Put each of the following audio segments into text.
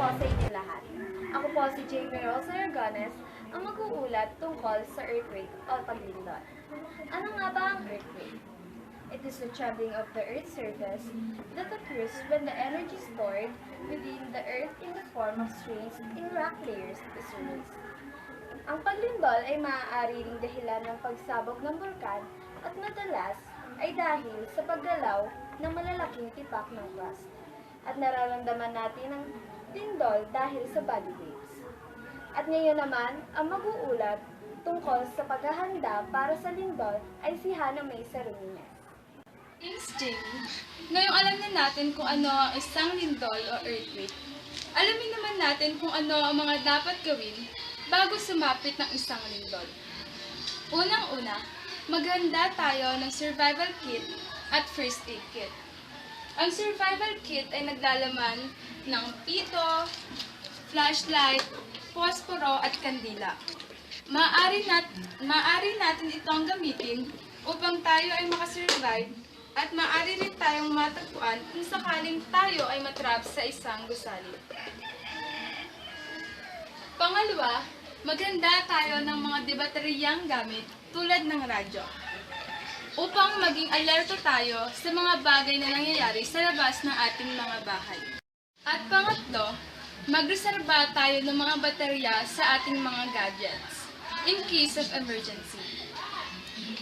po sa inyo lahat. Ako po si Jamie Rose Aragones, ang mag-uulat tungkol sa earthquake o paglindol. Ano nga ba ang earthquake? It is the trembling of the Earth's surface that occurs when the energy stored within the Earth in the form of strains in rock layers is released. Ang paglindol ay maaari ring dahilan ng pagsabog ng bulkan at madalas ay dahil sa paggalaw ng malalaking tipak ng crust. At nararamdaman natin ang lindol dahil sa body waves. At ngayon naman, ang mag-uulat tungkol sa paghahanda para sa lindol ay si Hannah May Sarumines. Thanks, Jamie. Ngayong alam na natin kung ano ang isang lindol o earthquake, alamin naman natin kung ano ang mga dapat gawin bago sumapit ng isang lindol. Unang-una, maghanda tayo ng survival kit at first aid kit. Ang survival kit ay naglalaman ng pito, flashlight, posporo at kandila. Maaari natin itong gamitin upang tayo ay makasurvive at maaari rin tayong matagpuan kung sakaling tayo ay matrap sa isang gusali. Pangalawa, maghanda tayo ng mga debateriyang gamit tulad ng radyo upang maging alerto tayo sa mga bagay na nangyayari sa labas ng ating mga bahay. At pangatlo, magreserba tayo ng mga baterya sa ating mga gadgets in case of emergency.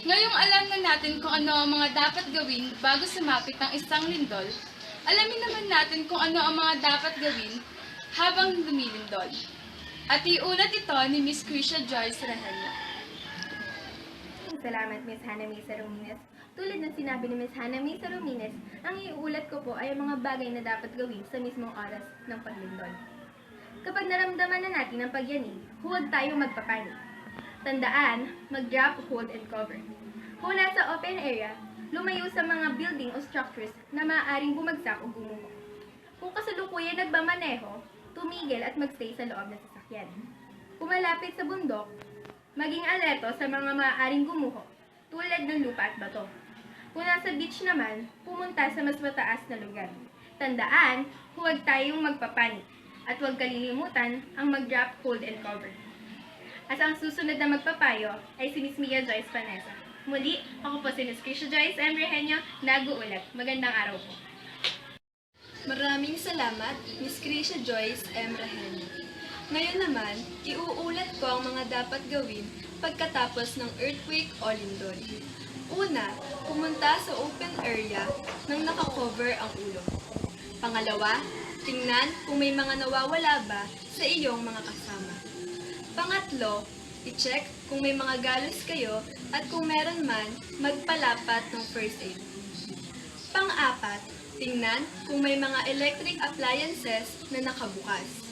Ngayong alam na natin kung ano ang mga dapat gawin bago sumapit ang isang lindol, alamin naman natin kung ano ang mga dapat gawin habang lumilindol. At iulat ito ni Miss Krisha Joyce Rahena. Salamat, Miss Hannah May Sarumines. Tulad ng sinabi ni Miss Hannah May Sarumines, ang iuulat ko po ay ang mga bagay na dapat gawin sa mismong oras ng paglindol. Kapag naramdaman na natin ang pagyanig, huwag tayong magpapanik. Tandaan, mag-drop, hold, and cover. Kung nasa open area, lumayo sa mga building o structures na maaaring bumagsak o gumuho. Kung kasalukuyan nagmamaneho, tumigil at magstay sa loob ng sasakyan. Kung malapit sa bundok, maging alerto sa mga maaaring gumuho, tulad ng lupa at bato. Kung nasa beach naman, pumunta sa mas mataas na lugar. Tandaan, huwag tayong magpapanik at huwag kalilimutan ang mag-drop, hold, and cover. At ang susunod na magpapayo ay si Miss Mia Joyce Panessa. Muli, ako po si Miss Krisha Joyce M. Rehenio, nag-uulat. Magandang araw po. Maraming salamat, Miss Krisha Joyce M. Rehenio. Ngayon naman, iuulat ko ang mga dapat gawin pagkatapos ng earthquake o lindol. Una, pumunta sa open area nang nakakover ang ulo. Pangalawa, tingnan kung may mga nawawala ba sa iyong mga kasama. Pangatlo, i-check kung may mga galos kayo at kung meron man, magpalapat ng first aid. Pang-apat, tingnan kung may mga electric appliances na nakabukas.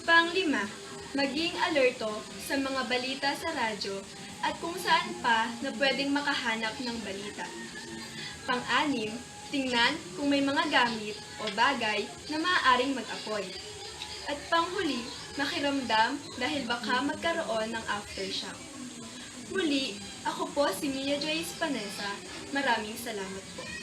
Pang-lima, maging alerto sa mga balita sa radyo at kung saan pa na pwedeng makahanap ng balita. Pang-anim, tingnan kung may mga gamit o bagay na maaaring mag-apoy. At panghuli, makiramdam dahil baka magkaroon ng aftershock. Muli, ako po si Mia Joyce Panessa. Maraming salamat po.